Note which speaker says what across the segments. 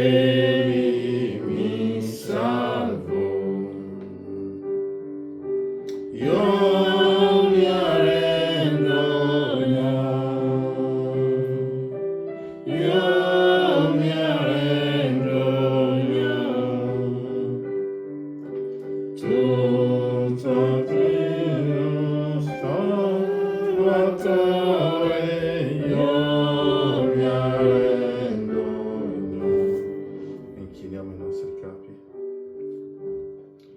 Speaker 1: Egli mi salvò. Io mi arrendo io mi arrendo tutto Dio salvatore, io mi arrendo. Inchiniamo i nostri capi.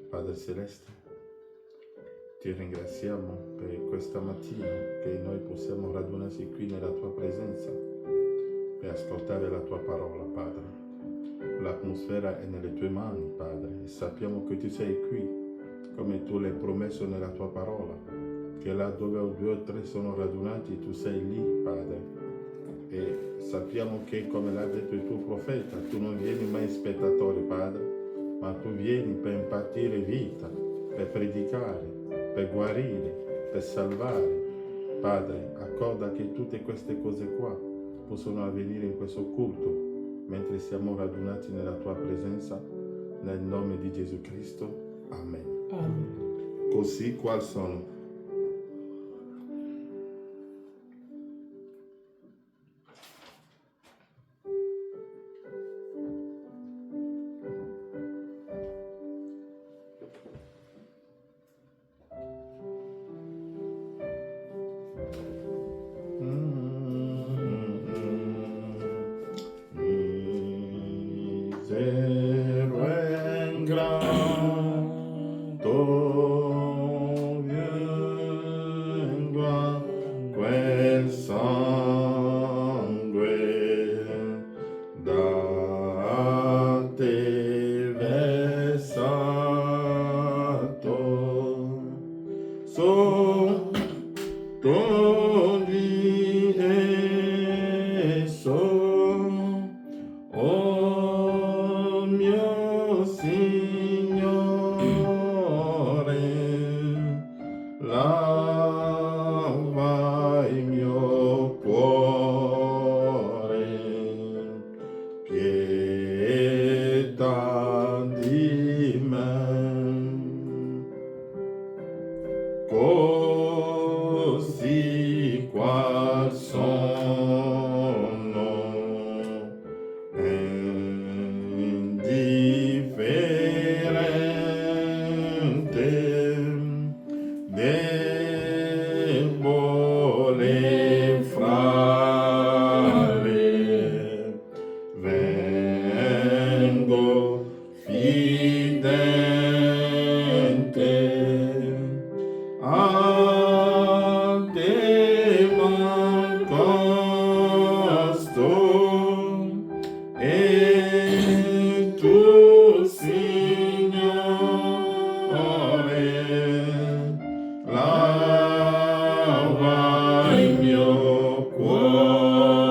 Speaker 1: Padre Celeste, ti ringraziamo per questa mattina che noi possiamo radunarsi qui nella tua presenza per ascoltare la tua parola, Padre. L'atmosfera è nelle tue mani, Padre, e sappiamo che tu sei qui, come tu l'hai promesso nella tua parola, che là dove 2 o 3 sono radunati, tu sei lì, Padre. E sappiamo che, come l'ha detto il tuo profeta, tu non vieni mai spettatore, Padre, ma tu vieni per impartire vita, per predicare, per guarire, per salvare. Padre, accorda che tutte queste cose qua possono avvenire in questo culto, mentre siamo radunati nella tua presenza, nel nome di Gesù Cristo. Amen.
Speaker 2: Amen.
Speaker 1: Così quali sono? Misero en granto vengo a quel sangue da te versato sotto di esso. Oh mio Signore, lava il mio cuore, pietà di me, così qual sono, indifferente, debole, fragile, vengo fidente a te m'accosto, e tu, Signore, lava il mio cuore,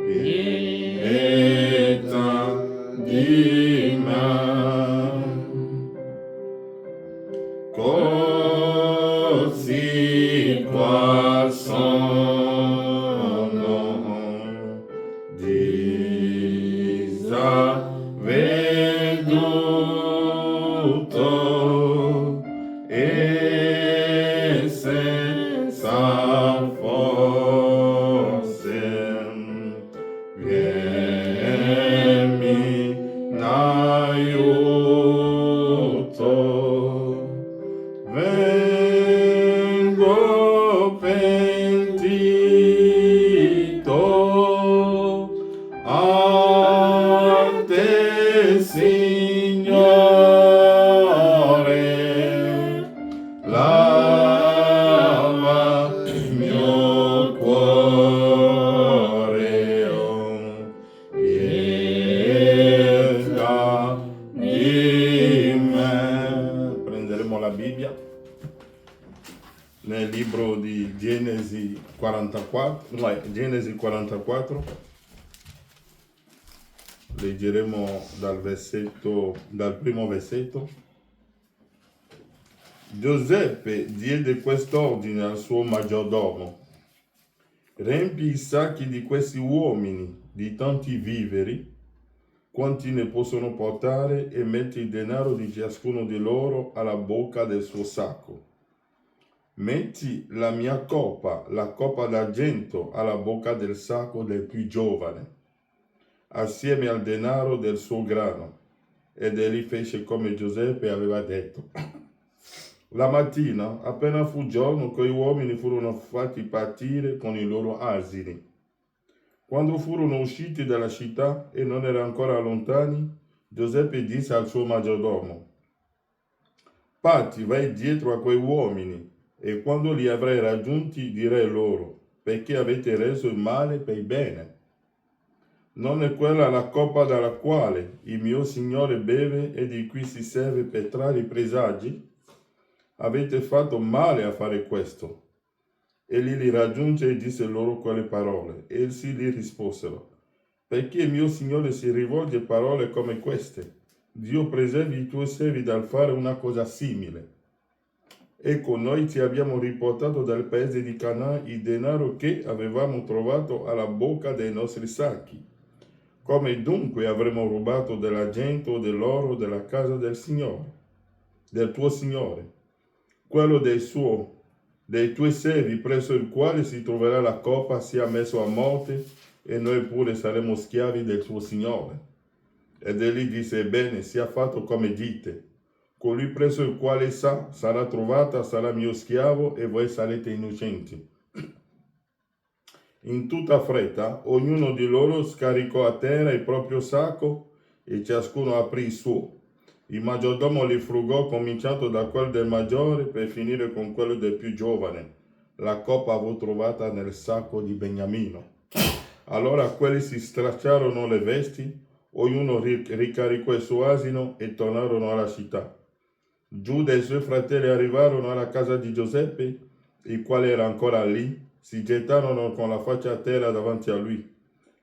Speaker 1: pietà di me, così qual sono, disavveduto e senza forze, vieni in aiuto, vengo pentito a te, Signore, lava il mio cuore, oh, pietà di me. Prenderemo la Bibbia nel libro di Genesi 44, leggeremo dal primo versetto. Giuseppe diede quest'ordine al suo maggiordomo: Riempi i sacchi di questi uomini di tanti viveri, quanti ne possono portare, e metti il denaro di ciascuno di loro alla bocca del suo sacco. Metti la mia coppa, la coppa d'argento, alla bocca del sacco del più giovane, assieme al denaro del suo grano. Ed egli fece come Giuseppe aveva detto. La mattina, appena fu giorno, quei uomini furono fatti partire con i loro asini. Quando furono usciti dalla città e non erano ancora lontani, Giuseppe disse al suo maggiordomo: parti, vai dietro a quei uomini, e quando li avrai raggiunti direi loro: perché avete reso il male per il bene? Non è quella la coppa dalla quale il mio Signore beve e di cui si serve per trarre i presagi? Avete fatto male a fare questo. Egli li raggiunge e disse loro quelle parole. Essi gli risposero: perché mio Signore si rivolge parole come queste? Dio preservi i tuoi servi dal fare una cosa simile. Ecco, noi ti abbiamo riportato dal paese di Canaan il denaro che avevamo trovato alla bocca dei nostri sacchi. Come dunque avremmo rubato dell'argento o dell'oro della casa del Signore, del tuo Signore, quello dei tuoi servi, presso il quale si troverà la coppa, sia messo a morte, e noi pure saremo schiavi del tuo Signore. Ed egli disse: bene, sia fatto come dite. Colui presso il quale sarà trovata sarà mio schiavo, e voi sarete innocenti. In tutta fretta, ognuno di loro scaricò a terra il proprio sacco, e ciascuno aprì il suo. Il maggiordomo li frugò, cominciando da quello del maggiore per finire con quello del più giovane. La coppa fu trovata nel sacco di Beniamino. Allora quelli si stracciarono le vesti, ognuno ricaricò il suo asino e tornarono alla città. Giuda e i suoi fratelli arrivarono alla casa di Giuseppe, il quale era ancora lì, si gettarono con la faccia a terra davanti a lui.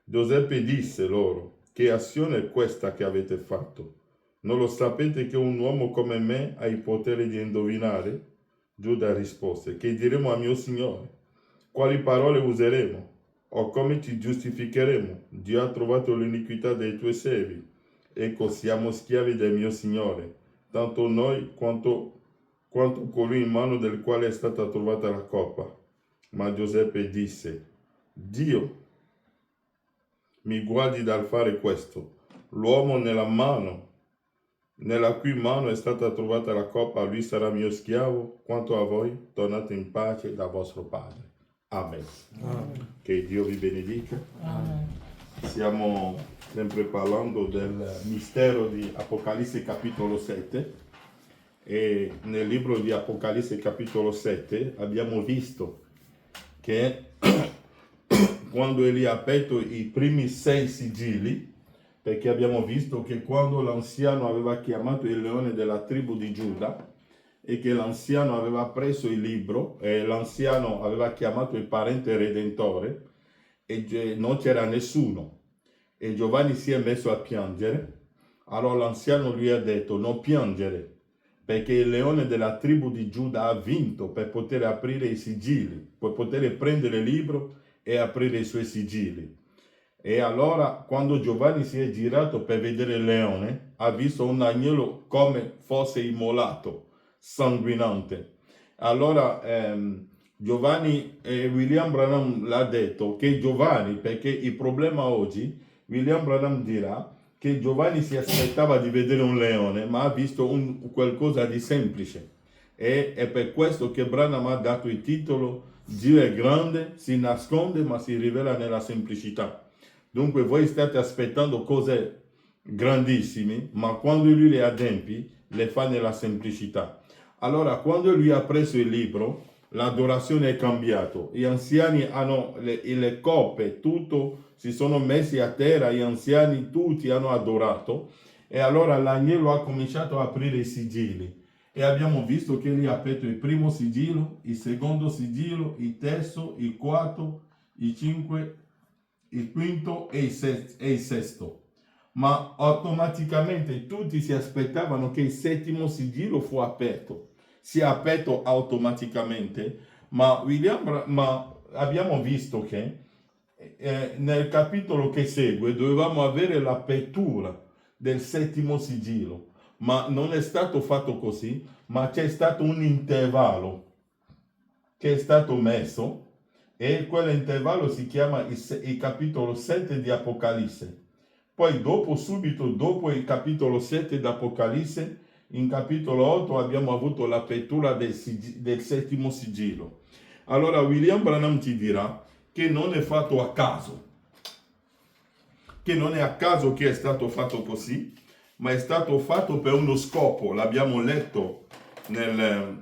Speaker 1: Giuseppe disse loro: che azione è questa che avete fatto? Non lo sapete che un uomo come me ha il potere di indovinare? Giuda rispose: che diremo a mio Signore? Quali parole useremo? O come ci giustificheremo? Dio ha trovato l'iniquità dei tuoi servi. Ecco, siamo schiavi del mio Signore, tanto noi quanto colui in mano del quale è stata trovata la coppa. Ma Giuseppe disse: Dio mi guardi dal fare questo. L'uomo nella cui mano è stata trovata la coppa, lui sarà mio schiavo. Quanto a voi, tornate in pace da vostro Padre. Amen. Amen. Che Dio vi benedica. Amen. Stiamo sempre parlando del mistero di Apocalisse capitolo 7, e nel libro di Apocalisse capitolo 7 abbiamo visto che quando egli ha aperto i primi 6 sigilli, perché abbiamo visto che quando l'anziano aveva chiamato il leone della tribù di Giuda, e che l'anziano aveva preso il libro, e l'anziano aveva chiamato il parente redentore, e non c'era nessuno, e Giovanni si è messo a piangere. Allora l'anziano gli ha detto: non piangere, perché il leone della tribù di Giuda ha vinto per poter aprire i sigilli, per poter prendere il libro e aprire i suoi sigilli. E allora, quando Giovanni si è girato per vedere il leone, ha visto un agnello come fosse immolato, sanguinante. Allora Giovanni, William Branham l'ha detto che Giovanni, perché il problema oggi, William Branham dirà che Giovanni si aspettava di vedere un leone, ma ha visto qualcosa di semplice. E è per questo che Branham ha dato il titolo Dio è grande, si nasconde ma si rivela nella semplicità. Dunque voi state aspettando cose grandissime, ma quando lui le adempi, le fa nella semplicità. Allora, quando lui ha preso il libro, l'adorazione è cambiata. Gli anziani hanno le coppe, tutto, si sono messi a terra, gli anziani tutti hanno adorato, e allora l'agnello ha cominciato a aprire i sigilli. E abbiamo visto che egli ha aperto il primo sigillo, il secondo sigillo, il terzo, il quarto, il cinque, il quinto e il sesto. Ma automaticamente tutti si aspettavano che il settimo sigillo fu aperto. Si è aperto automaticamente, ma abbiamo visto che nel capitolo che segue dovevamo avere l'apertura del settimo sigillo, ma non è stato fatto così, ma c'è stato un intervallo che è stato messo e quell'intervallo si chiama il capitolo 7 di Apocalisse. Poi dopo, subito dopo il capitolo 7 di Apocalisse, in capitolo 8 abbiamo avuto l'apertura del settimo sigillo. Allora William Branham ci dirà che non è fatto a caso, che non è a caso che è stato fatto così, ma è stato fatto per uno scopo. L'abbiamo letto nel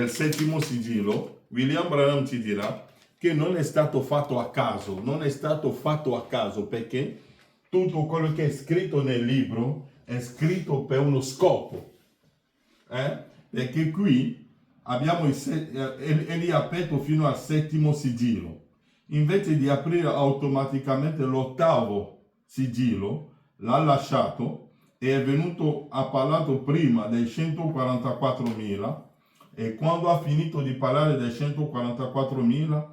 Speaker 1: settimo sigillo. William Branham ci dirà che non è stato fatto a caso, non è stato fatto a caso perché tutto quello che è scritto nel libro è scritto per uno scopo. Perché qui abbiamo è lì aperto fino al settimo sigillo. Invece di aprire automaticamente l'ottavo sigillo, l'ha lasciato e è venuto, ha parlato prima dei 144.000 e quando ha finito di parlare dei 144.000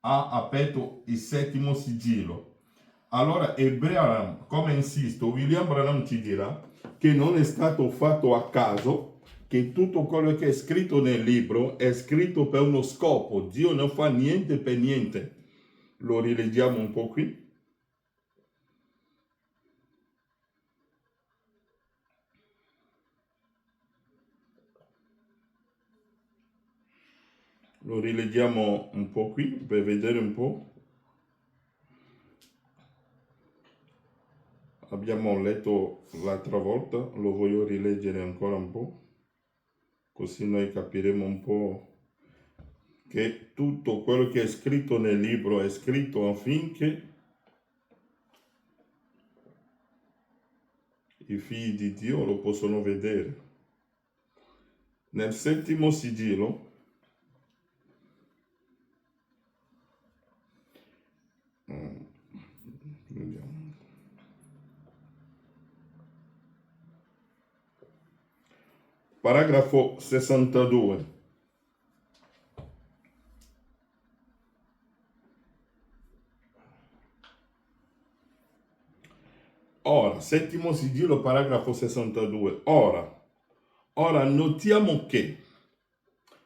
Speaker 1: ha aperto il settimo sigillo. Allora Branham, come insisto, William Branham ci dirà che non è stato fatto a caso, che tutto quello che è scritto nel libro è scritto per uno scopo. Dio non fa niente per niente. Lo rileggiamo un po' qui. Lo rileggiamo un po' qui per vedere un po'. Abbiamo letto l'altra volta, lo voglio rileggere ancora un po', così noi capiremo un po' che tutto quello che è scritto nel libro è scritto affinché i figli di Dio lo possono vedere. Nel settimo sigillo paragrafo 62. Ora, settimo sigillo, paragrafo 62. Ora notiamo che,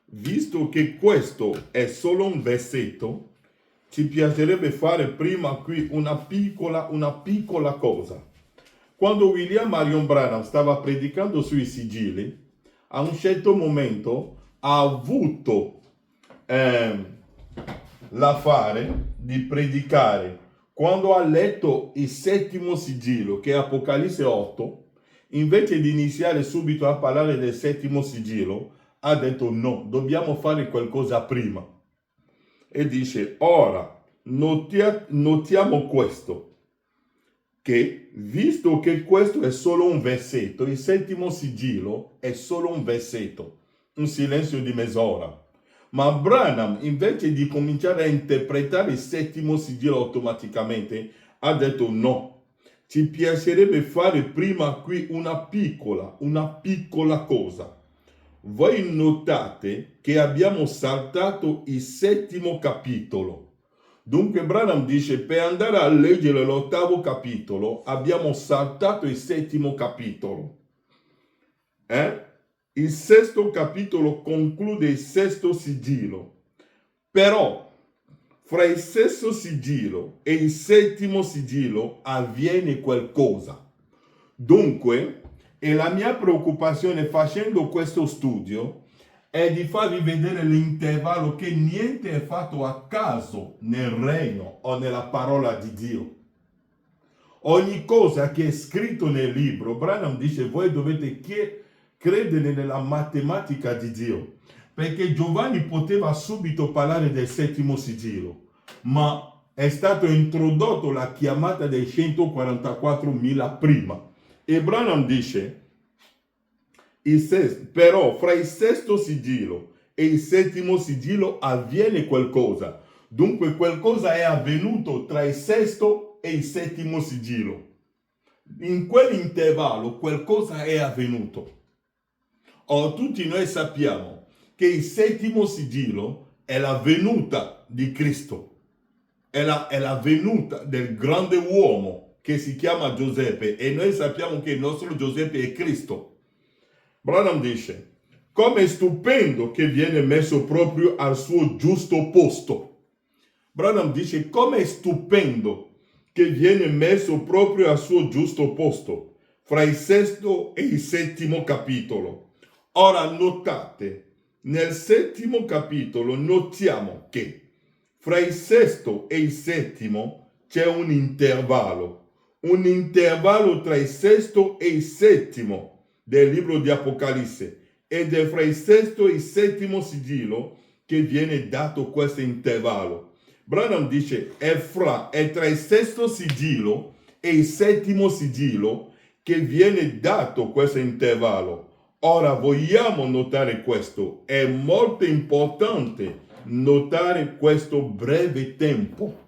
Speaker 1: visto che questo è solo un versetto, ci piacerebbe fare prima qui una piccola cosa. Quando William Marion Branham stava predicando sui sigilli, a un certo momento ha avuto l'affare di predicare. Quando ha letto il settimo sigillo, che è Apocalisse 8, invece di iniziare subito a parlare del settimo sigillo, ha detto no, dobbiamo fare qualcosa prima. E dice, ora notiamo questo, che visto che questo è solo un versetto, il settimo sigillo è solo un versetto, un silenzio di mezz'ora. Ma Branham, invece di cominciare a interpretare il settimo sigillo automaticamente, ha detto no, ci piacerebbe fare prima qui una piccola cosa. Voi notate che abbiamo saltato il settimo capitolo. Dunque Branham dice, per andare a leggere l'ottavo capitolo, abbiamo saltato il settimo capitolo. Il sesto capitolo conclude il sesto sigillo. Però, fra il sesto sigillo e il settimo sigillo avviene qualcosa. Dunque, e la mia preoccupazione facendo questo studio è di farvi vedere l'intervallo che niente è fatto a caso nel regno o nella parola di Dio. Ogni cosa che è scritto nel libro, Branham dice, voi dovete credere nella matematica di Dio. Perché Giovanni poteva subito parlare del settimo sigillo, ma è stato introdotto la chiamata dei 144.000 prima. E Branham dice, però fra il sesto sigillo e il settimo sigillo avviene qualcosa. Dunque qualcosa è avvenuto tra il sesto e il settimo sigillo. In quell'intervallo qualcosa è avvenuto. Tutti noi sappiamo che il settimo sigillo è la venuta di Cristo, è la venuta del grande uomo che si chiama Giuseppe, e noi sappiamo che il nostro Giuseppe è Cristo. Branham dice, come è stupendo che viene messo proprio al suo giusto posto. Branham dice, come è stupendo che viene messo proprio al suo giusto posto, fra il sesto e il settimo capitolo. Ora notate, nel settimo capitolo notiamo che fra il sesto e il settimo c'è un intervallo tra il sesto e il settimo del libro di Apocalisse, ed è fra il sesto e il settimo sigillo che viene dato questo intervallo. Branham dice, è tra il sesto sigillo e il settimo sigillo che viene dato questo intervallo. Ora vogliamo notare questo, è molto importante notare questo breve tempo.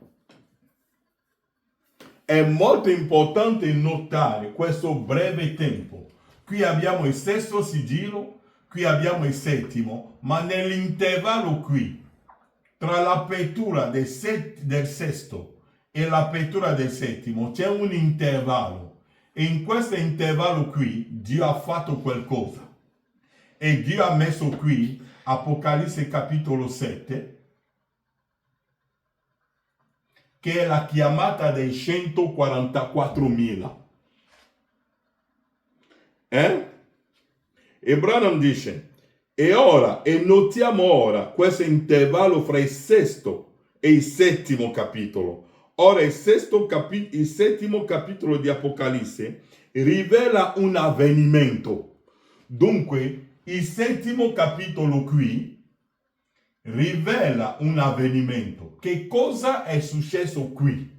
Speaker 1: È molto importante notare questo breve tempo. Qui abbiamo il sesto sigillo, qui abbiamo il settimo, ma nell'intervallo qui, tra l'apertura del sesto e l'apertura del settimo, c'è un intervallo. E in questo intervallo qui, Dio ha fatto qualcosa. E Dio ha messo qui, Apocalisse capitolo 7, che è la chiamata dei 144.000. E Branham dice, e notiamo ora questo intervallo fra il sesto e il settimo capitolo. Ora il settimo capitolo di Apocalisse rivela un avvenimento. Dunque, il settimo capitolo qui rivela un avvenimento. Che cosa è successo qui?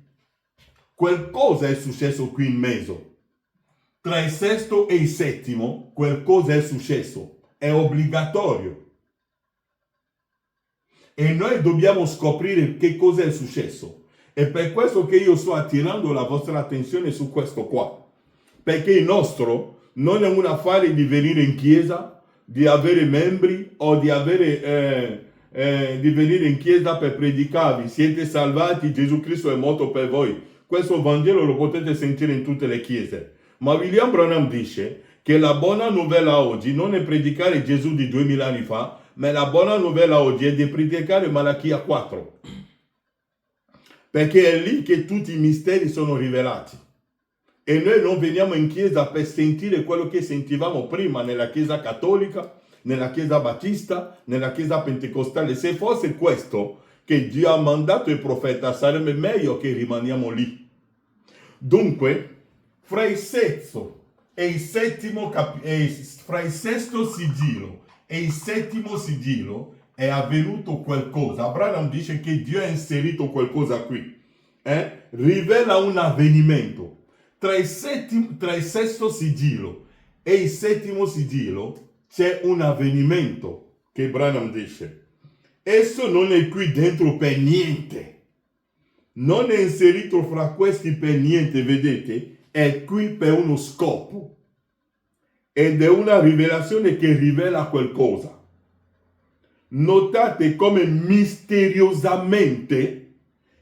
Speaker 1: Qualcosa è successo qui in mezzo. Tra il sesto e il settimo, qualcosa è successo. È obbligatorio. E noi dobbiamo scoprire che cosa è successo. È per questo che io sto attirando la vostra attenzione su questo qua. Perché il nostro non è un affare di venire in chiesa, di avere membri o di venire in chiesa per predicarvi. Siete salvati, Gesù Cristo è morto per voi. Questo Vangelo lo potete sentire in tutte le chiese. Ma William Branham dice che la buona novella oggi non è predicare Gesù di 2000 anni fa, ma la buona novella oggi è di predicare Malachia 4. Perché è lì che tutti i misteri sono rivelati. E noi non veniamo in chiesa per sentire quello che sentivamo prima nella chiesa cattolica, nella chiesa battista, nella chiesa pentecostale. Se fosse questo che Dio ha mandato il profeta, sarebbe meglio che rimaniamo lì. Dunque, fra il sesto e il settimo fra il sesto sigillo e il settimo sigillo è avvenuto qualcosa. Abraham dice che Dio ha inserito qualcosa qui. Rivela un avvenimento. Tra il sesto sigillo e il settimo sigillo c'è un avvenimento che Branham dice. Esso non è qui dentro per niente. Non è inserito fra questi per niente, vedete? È qui per uno scopo. Ed è una rivelazione che rivela qualcosa. Notate come misteriosamente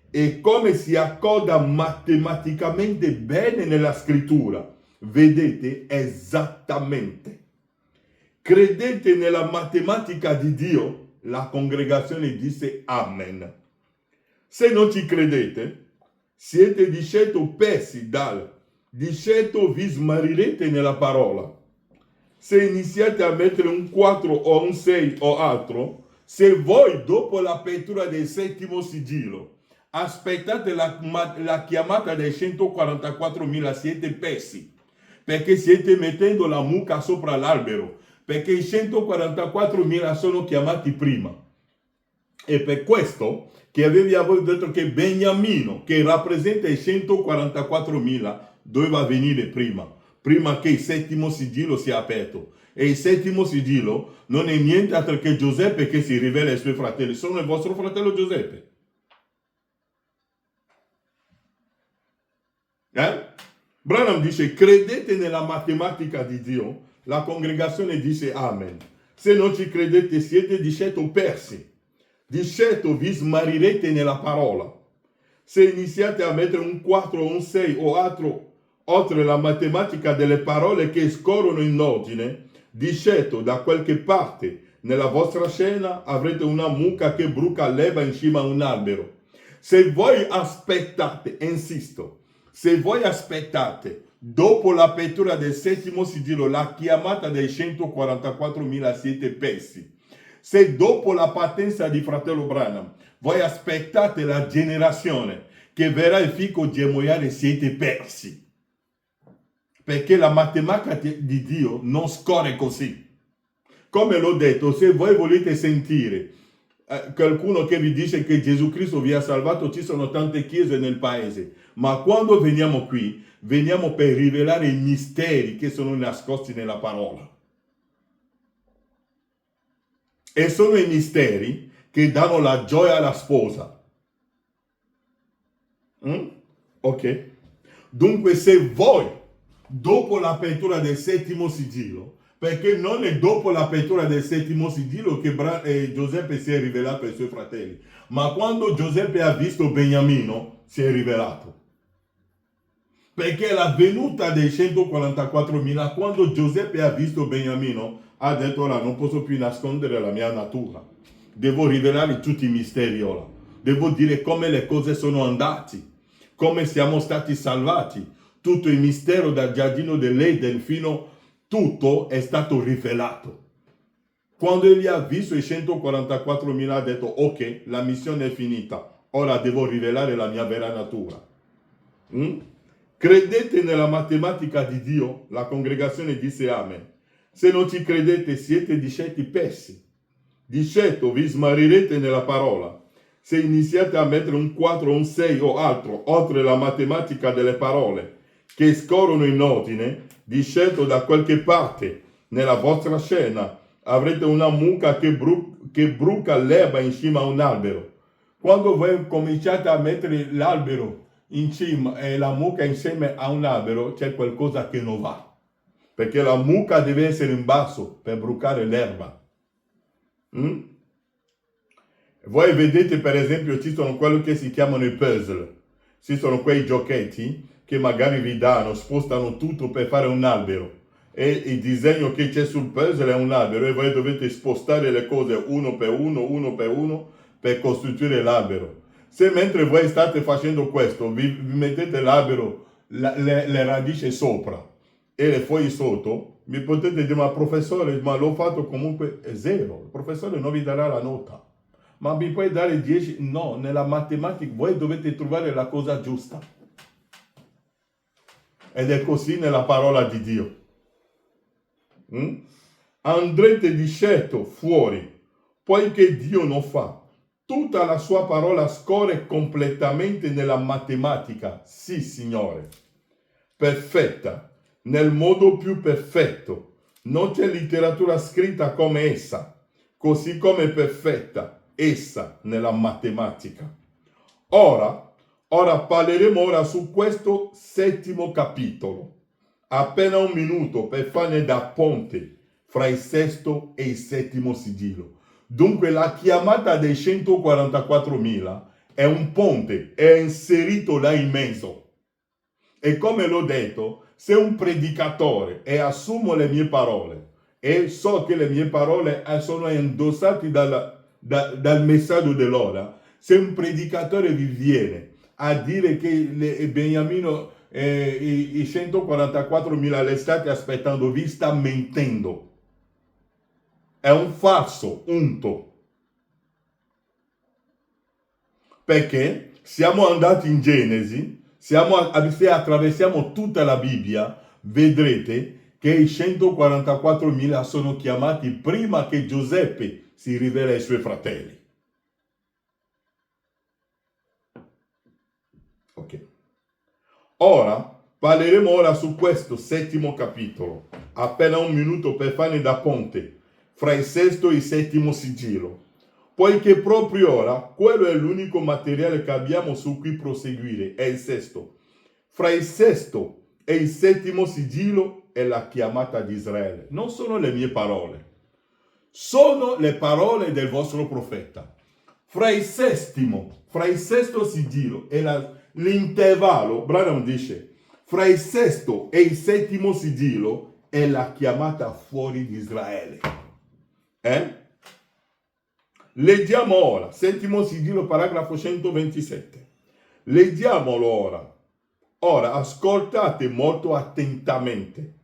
Speaker 1: e come si accoda matematicamente bene nella scrittura. Vedete esattamente. Credete nella matematica di Dio? La congregazione disse Amen. Se non ci credete, siete di certo persi di certo vi smarirete nella parola. Se iniziate a mettere un 4 o un 6 o altro, se voi dopo l'apertura del settimo sigillo aspettate la chiamata dei 144.000, siete persi, perché siete mettendo la mucca sopra l'albero, perché i 144.000 sono chiamati prima. E per questo che avevi detto che Beniamino, che rappresenta i 144.000, doveva venire prima che il settimo sigillo sia aperto. E il settimo sigillo non è niente altro che Giuseppe che si rivela ai suoi fratelli. Sono il vostro fratello Giuseppe. Branham dice, credete nella matematica di Dio? La congregazione dice Amen. Se non ci credete, siete di certo persi. Di certo vi smarirete nella parola. Se iniziate a mettere un 4 o un 6 o altro oltre la matematica delle parole che scorrono in ordine, di certo da qualche parte nella vostra scena avrete una mucca che bruca l'erba in cima a un albero. Se voi aspettate, insisto, se voi aspettate dopo l'apertura del settimo sigillo la chiamata dei 144.000 siete persi. Se dopo la partenza di fratello Branham voi aspettate la generazione che verrà il fico germogliare, siete persi. Perché la matematica di Dio non scorre così. Come l'ho detto, se voi volete sentire qualcuno che vi dice che Gesù Cristo vi ha salvato, ci sono tante chiese nel paese, ma quando veniamo qui, veniamo per rivelare i misteri che sono nascosti nella parola. E sono i misteri che danno la gioia alla sposa. Ok? Dunque se voi, dopo l'apertura del settimo sigillo, perché non è dopo l'apertura del settimo sigillo che Giuseppe si è rivelato ai suoi fratelli, ma quando Giuseppe ha visto Beniamino si è rivelato. Perché la venuta dei 144.000, quando Giuseppe ha visto Beniamino, ha detto: ora non posso più nascondere la mia natura, devo rivelare tutti i misteri ora, devo dire come le cose sono andate, come siamo stati salvati, tutto il mistero dal giardino dell'Eden fino tutto è stato rivelato. Quando egli ha visto i 144.000 ha detto: ok, la missione è finita, ora devo rivelare la mia vera natura. Credete nella matematica di Dio? La congregazione disse amen. Se non ci credete siete di certi persi. Di certo vi smarirete nella parola. Se iniziate a mettere un 4 o un 6 o altro oltre la matematica delle parole che scorrono in ordine, di certo da qualche parte nella vostra scena avrete una mucca che bruca l'erba in cima a un albero. Quando voi cominciate a mettere l'albero in cima e la mucca insieme a un albero, c'è qualcosa che non va, perché la mucca deve essere in basso per brucare l'erba. Voi vedete, per esempio, ci sono quelli che si chiamano i puzzle, ci sono quei giochetti che magari vi danno, spostano tutto per fare un albero, e il disegno che c'è sul puzzle è un albero e voi dovete spostare le cose uno per uno per costruire l'albero. Se mentre voi state facendo questo vi mettete l'albero, le radici sopra e le foglie sotto, mi potete dire: ma professore, ma l'ho fatto comunque, è zero, il professore non vi darà la nota. Ma mi puoi dare 10? No, nella matematica voi dovete trovare la cosa giusta. Ed è così nella parola di Dio. Andrete di certo fuori, poiché Dio non fa. Tutta la sua parola scorre completamente nella matematica, sì Signore, perfetta, nel modo più perfetto. Non c'è letteratura scritta come essa, così come è perfetta essa nella matematica. Ora parleremo su questo settimo capitolo. Appena un minuto per farne da ponte fra il sesto e il settimo sigillo. Dunque la chiamata dei 144.000 è un ponte, è inserito là in mezzo. E come l'ho detto, se un predicatore, e assumo le mie parole, e so che le mie parole sono indossate dal messaggio dell'ora, se un predicatore vi viene a dire che Beniamino, i 144.000 le state aspettando, vi sta mentendo. È un falso unto. Perché siamo andati in Genesi, se attraversiamo tutta la Bibbia, vedrete che i 144.000 sono chiamati prima che Giuseppe si rivela ai suoi fratelli. Ok. Ora parleremo su questo settimo capitolo, appena un minuto per farne da ponte fra il sesto e il settimo sigillo, poiché proprio ora quello è l'unico materiale che abbiamo su cui proseguire, è il sesto. Fra il sesto e il settimo sigillo è la chiamata di Israele. Non sono le mie parole, sono le parole del vostro profeta. fra il sesto sigillo e l'intervallo, Branham dice, fra il sesto e il settimo sigillo è la chiamata fuori di Israele. Leggiamo ora, settimo sigillo, paragrafo 127. Leggiamolo ora. Ora, ascoltate molto attentamente.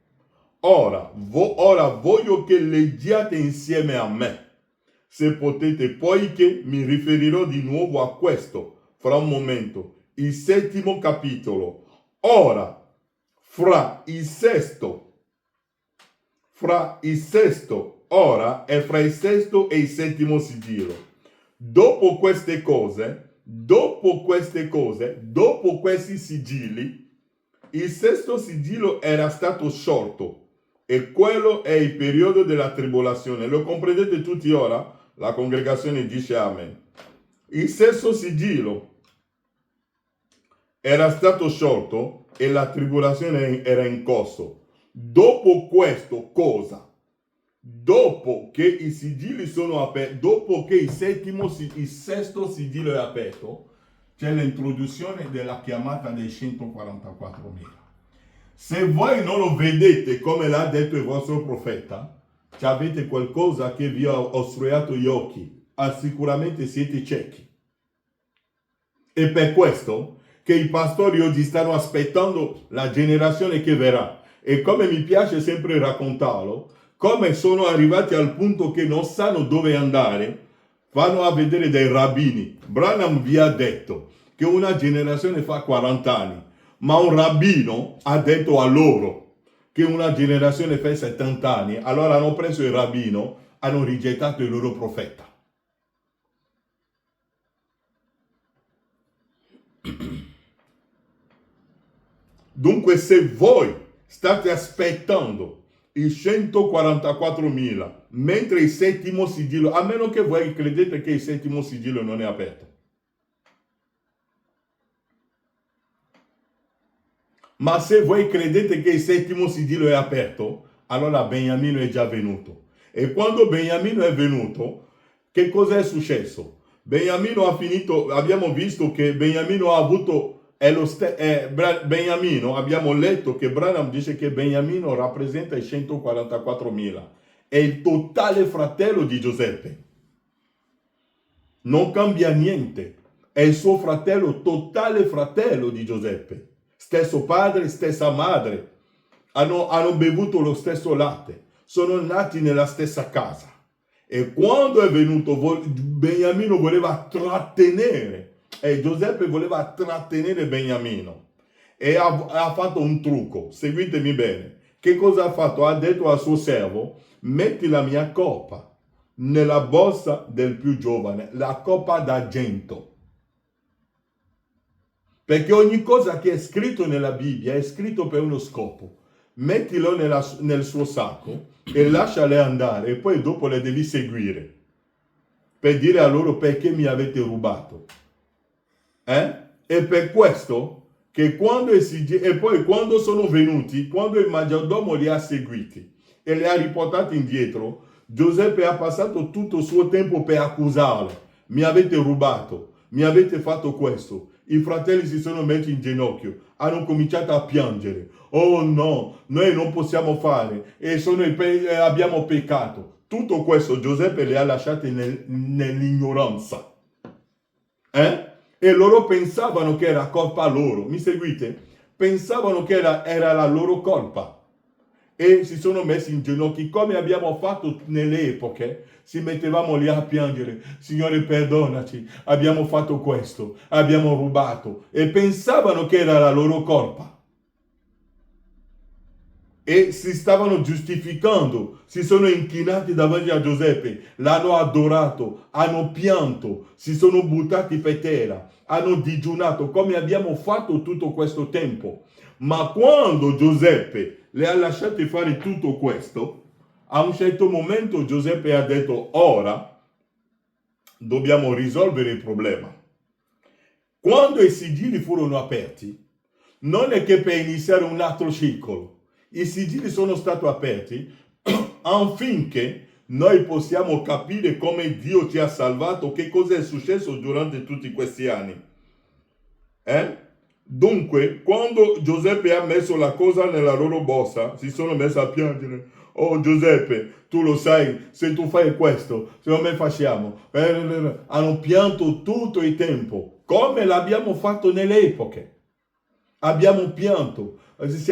Speaker 1: Ora voglio che leggiate insieme a me, se potete, poiché mi riferirò di nuovo a questo fra un momento. Il settimo capitolo. Ora, fra il sesto, ora è fra il sesto e il settimo sigillo. Dopo questi sigilli, il sesto sigillo era stato sciolto e quello è il periodo della tribolazione. Lo comprendete tutti ora? La congregazione dice amen. Il sesto sigillo era stato sciolto e la tribolazione era in corso. Dopo questo cosa? Dopo che i sigilli sono aperti, dopo che il sesto sigillo è aperto, c'è l'introduzione della chiamata dei 144.000. Se voi non lo vedete come l'ha detto il vostro profeta, avete qualcosa che vi ha ostruito gli occhi, sicuramente siete ciechi. E per questo che i pastori oggi stanno aspettando la generazione che verrà. E come mi piace sempre raccontarlo, come sono arrivati al punto che non sanno dove andare, vanno a vedere dei rabbini. Branham vi ha detto che una generazione fa 40 anni, ma un rabbino ha detto a loro che una generazione fa 70 anni, allora hanno preso il rabbino, hanno rigettato il loro profeta. Dunque, se voi state aspettando i 144.000, mentre il settimo sigillo, a meno che voi credete che il settimo sigillo non è aperto. Ma se voi credete che il settimo sigillo è aperto, allora Beniamino è già venuto. E quando Beniamino è venuto, che cosa è successo? Beniamino ha finito, abbiamo visto che Beniamino ha avuto, Beniamino, abbiamo letto che Branham dice che Beniamino rappresenta i 144.000. È il totale fratello di Giuseppe. Non cambia niente. È il suo fratello, totale fratello di Giuseppe. Stesso padre, stessa madre. Hanno bevuto lo stesso latte. Sono nati nella stessa casa. E quando è venuto, Beniamino voleva trattenere. E Giuseppe voleva trattenere Beniamino. E ha fatto un trucco. Seguitemi bene. Che cosa ha fatto? Ha detto al suo servo: metti la mia coppa nella borsa del più giovane, la coppa d'argento. Perché ogni cosa che è scritto nella Bibbia è scritto per uno scopo. Mettilo nel suo sacco e lasciale andare, e poi dopo le devi seguire per dire a loro perché mi avete rubato. E per questo che e poi quando sono venuti, quando il maggiordomo li ha seguiti e li ha riportati indietro, Giuseppe ha passato tutto il suo tempo per accusarli. Mi avete rubato, mi avete fatto questo. I fratelli si sono messi in ginocchio, hanno cominciato a piangere. Oh no, noi non possiamo fare, e abbiamo peccato. Tutto questo Giuseppe li ha lasciati nell'ignoranza. E loro pensavano che era colpa loro. Mi seguite? Pensavano che era la loro colpa. E si sono messi in ginocchio, come abbiamo fatto nelle epoche. Si mettevamo lì a piangere: Signore, perdonaci, abbiamo fatto questo, abbiamo rubato. E pensavano che era la loro colpa. E si stavano giustificando, si sono inchinati davanti a Giuseppe, l'hanno adorato, hanno pianto, si sono buttati per terra, hanno digiunato, come abbiamo fatto tutto questo tempo. Ma quando Giuseppe le ha lasciati fare tutto questo, a un certo momento Giuseppe ha detto: ora dobbiamo risolvere il problema. Quando i sigilli furono aperti, non è che per iniziare un altro ciclo. I sigilli sono stati aperti affinché noi possiamo capire come Dio ti ha salvato, che cosa è successo durante tutti questi anni. Dunque, quando Giuseppe ha messo la cosa nella loro borsa, si sono messi a piangere. Oh Giuseppe, tu lo sai, se tu fai questo, se non me facciamo. Hanno pianto tutto il tempo, come l'abbiamo fatto nelle epoche. Abbiamo pianto,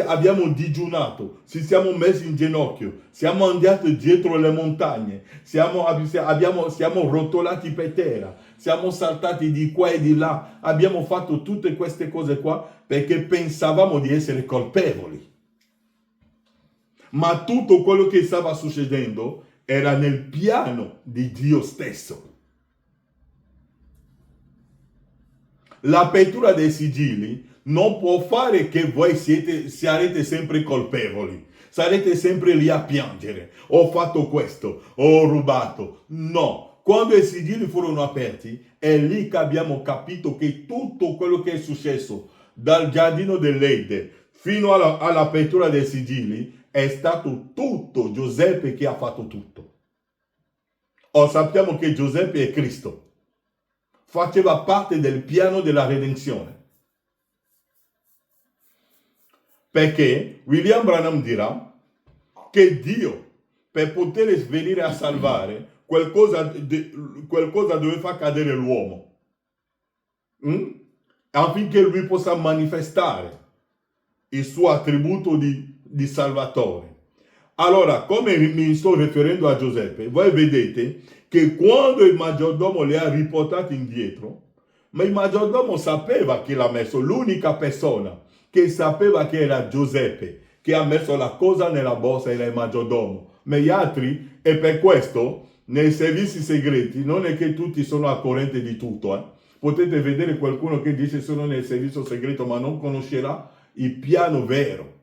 Speaker 1: abbiamo digiunato, ci siamo messi in ginocchio, siamo andati dietro le montagne, siamo rotolati per terra, siamo saltati di qua e di là, abbiamo fatto tutte queste cose qua perché pensavamo di essere colpevoli. Ma tutto quello che stava succedendo era nel piano di Dio stesso. L'apertura dei sigilli non può fare che voi sarete sempre colpevoli, sarete sempre lì a piangere. Ho fatto questo, ho rubato. No, quando i sigilli furono aperti, è lì che abbiamo capito che tutto quello che è successo dal giardino dell'Eden fino all'apertura dei sigilli è stato tutto Giuseppe che ha fatto tutto. Sappiamo che Giuseppe è Cristo. Faceva parte del piano della redenzione. Perché William Branham dirà che Dio, per poter venire a salvare, qualcosa deve far cadere l'uomo. Affinché lui possa manifestare il suo attributo di Salvatore. Allora, come mi sto riferendo a Giuseppe, voi vedete che quando il maggiordomo le ha riportati indietro, ma il maggiordomo sapeva chi l'ha messo, l'unica persona che sapeva che era Giuseppe, che ha messo la cosa nella borsa era il maggiordomo, ma gli altri, e per questo, nei servizi segreti, non è che tutti sono a corrente di tutto. Potete vedere qualcuno che dice sono nel servizio segreto, ma non conoscerà il piano vero.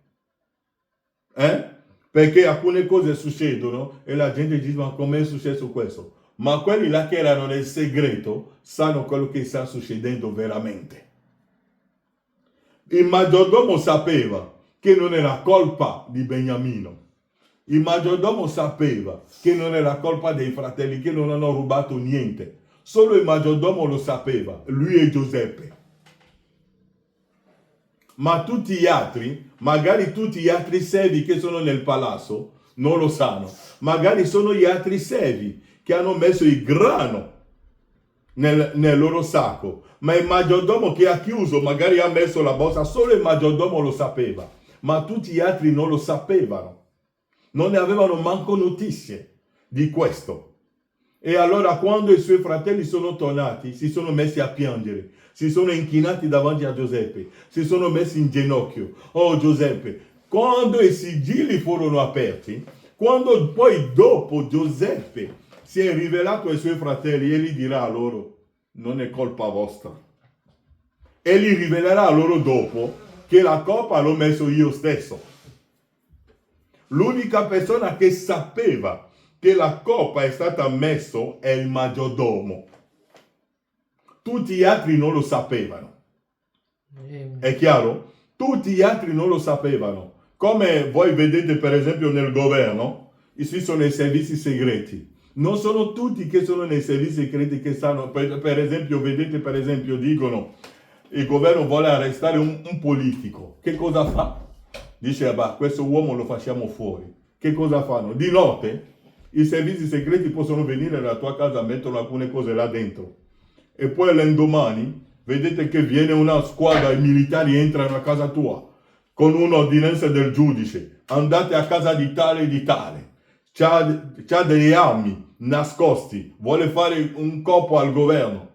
Speaker 1: Perché alcune cose succedono e la gente dice ma com'è successo questo? Ma quelli là che erano nel segreto sanno quello che sta succedendo veramente. Il maggiordomo sapeva che non era colpa di Beniamino. Il maggiordomo sapeva che non era colpa dei fratelli, che non hanno rubato niente. Solo il maggiordomo lo sapeva, lui e Giuseppe. Ma tutti gli altri, magari tutti gli altri servi che sono nel palazzo, non lo sanno. Magari sono gli altri servi che hanno messo il grano nel loro sacco. Ma il maggiordomo che ha chiuso, magari ha messo la borsa, solo il maggiordomo lo sapeva. Ma tutti gli altri non lo sapevano. Non ne avevano manco notizie di questo. E allora quando i suoi fratelli sono tornati, si sono messi a piangere. Si sono inchinati davanti a Giuseppe, si sono messi in ginocchio. Oh Giuseppe, quando i sigilli furono aperti, quando poi dopo Giuseppe si è rivelato ai suoi fratelli, egli dirà a loro, non è colpa vostra. Egli rivelerà a loro dopo che la colpa l'ho messo io stesso. L'unica persona che sapeva che la colpa è stata messa è il maggiordomo. Tutti gli altri non lo sapevano. È chiaro? Tutti gli altri non lo sapevano. Come voi vedete per esempio nel governo, ci sono i servizi segreti. Non sono tutti che sono nei servizi segreti che sanno, per esempio, vedete per esempio, dicono, il governo vuole arrestare un politico. Che cosa fa? Dice, questo uomo lo facciamo fuori. Che cosa fanno? Di notte i servizi segreti possono venire nella tua casa, mettono alcune cose là dentro. E poi l'indomani vedete che viene una squadra, i militari entrano a casa tua con un'ordinanza del giudice. Andate a casa di tale e di tale. C'ha degli armi nascosti, vuole fare un colpo al governo.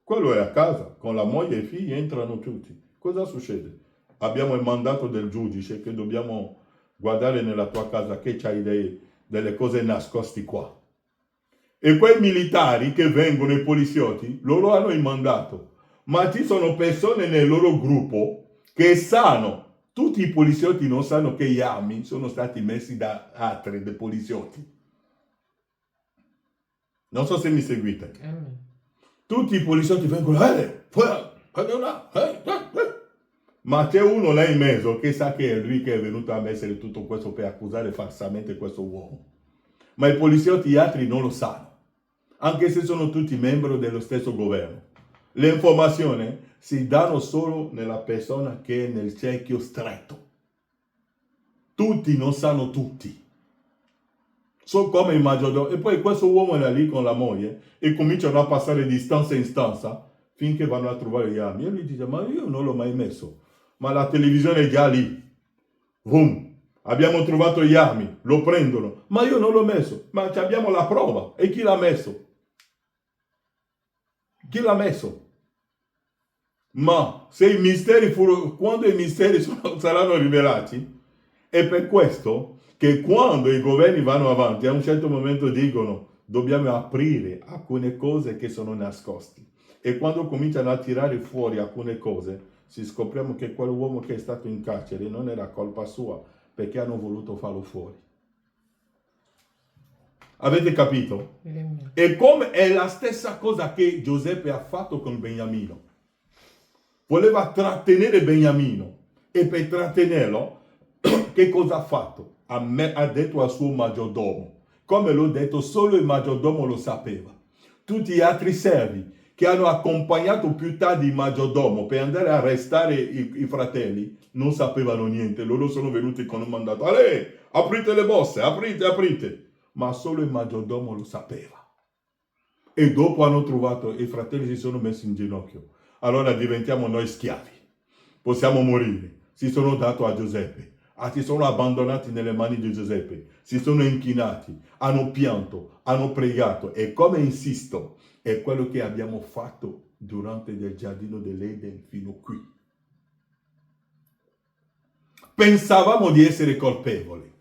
Speaker 1: Quello è a casa, con la moglie e i figli entrano tutti. Cosa succede? Abbiamo il mandato del giudice che dobbiamo guardare nella tua casa che c'hai delle cose nascosti qua. E quei militari che vengono, i poliziotti, loro hanno il mandato. Ma ci sono persone nel loro gruppo che sanno, tutti i poliziotti non sanno che gli armi sono stati messi da altri, dei poliziotti. Non so se mi seguite. Tutti i poliziotti vengono, ma c'è uno là in mezzo che sa che è lui che è venuto a mettere tutto questo per accusare falsamente questo uomo. ma i poliziotti altri non lo sanno, anche se sono tutti membri dello stesso governo. Le informazioni si danno solo nella persona che è nel cerchio stretto. Tutti non sanno tutti. So come il maggiordomo. E poi questo uomo era lì con la moglie e cominciano a passare di stanza in stanza finché vanno a trovare gli armi. E lui dice, ma io non l'ho mai messo. Ma la televisione è già lì. Boom. Abbiamo trovato gli armi, lo prendono. Ma io non l'ho messo. Ma abbiamo la prova. E chi l'ha messo? Chi l'ha messo? Ma se i misteri quando i misteri saranno rivelati, è per questo che quando i governi vanno avanti, a un certo momento dicono dobbiamo aprire alcune cose che sono nascoste. E quando cominciano a tirare fuori alcune cose, si scopriamo che quell'uomo che è stato in carcere non era colpa sua, perché hanno voluto farlo fuori. Avete capito? E come è la stessa cosa che Giuseppe ha fatto con Beniamino. Voleva trattenere Beniamino e per trattenerlo che cosa ha fatto? Ha detto al suo maggiordomo. Come l'ho detto, solo il maggiordomo lo sapeva. Tutti gli altri servi che hanno accompagnato più tardi il maggiordomo per andare a arrestare i fratelli non sapevano niente. Loro sono venuti con un mandato. Ale, aprite le borse, aprite. Ma solo il maggiordomo lo sapeva. E dopo hanno trovato, i fratelli si sono messi in ginocchio. Allora diventiamo noi schiavi. Possiamo morire. Si sono dati a Giuseppe. Si sono abbandonati nelle mani di Giuseppe. Si sono inchinati. Hanno pianto. Hanno pregato. E come insisto, è quello che abbiamo fatto durante il giardino dell'Eden fino qui. Pensavamo di essere colpevoli.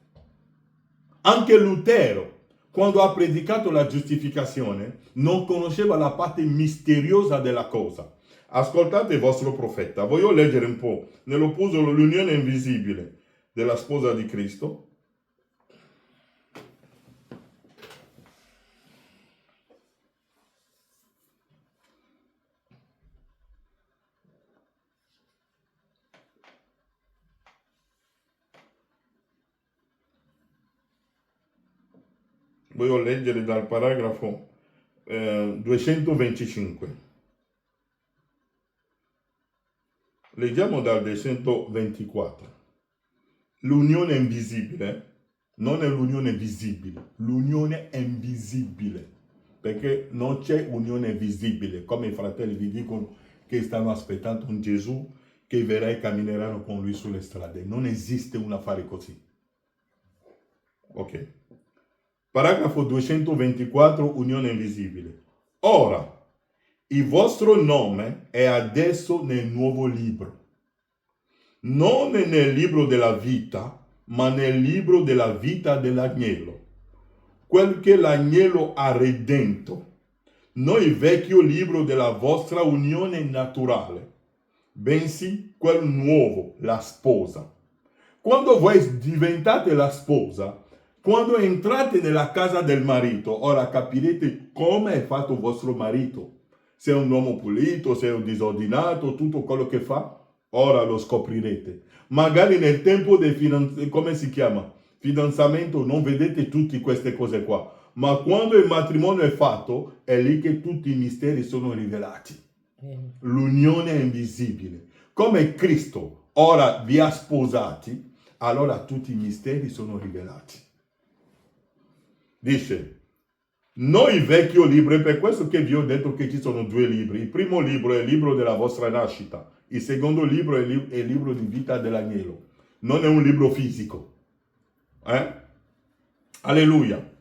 Speaker 1: Anche Lutero, quando ha predicato la giustificazione, non conosceva la parte misteriosa della cosa. Ascoltate il vostro profeta. Voglio leggere un po'. Nell'opposto l'unione invisibile della sposa di Cristo. Voglio leggere dal paragrafo 225. Leggiamo dal 224. L'unione invisibile non è l'unione visibile, l'unione è invisibile, perché non c'è unione visibile, come i fratelli vi dicono che stanno aspettando un Gesù che verrà e cammineranno con lui sulle strade. Non esiste un affare così. Ok. Paragrafo 224, unione invisibile. Ora, il vostro nome è adesso nel nuovo libro. Non nel libro della vita, ma nel libro della vita dell'agnello. Quel che l'agnello ha redento. Non il vecchio libro della vostra unione naturale, bensì quel nuovo, la sposa. Quando voi diventate la sposa, quando entrate nella casa del marito, ora capirete come è fatto il vostro marito. Se è un uomo pulito, se è un disordinato, tutto quello che fa, ora lo scoprirete. Magari nel tempo del fidanzamento non vedete tutte queste cose qua. Ma quando il matrimonio è fatto, è lì che tutti i misteri sono rivelati. L'unione è invisibile. Come Cristo ora vi ha sposati, allora tutti i misteri sono rivelati. Dice, noi vecchio libro, è per questo che vi ho detto che ci sono due libri. Il primo libro è il libro della vostra nascita. Il secondo libro è il libro di vita dell'agnello. Non è un libro fisico. Alleluia.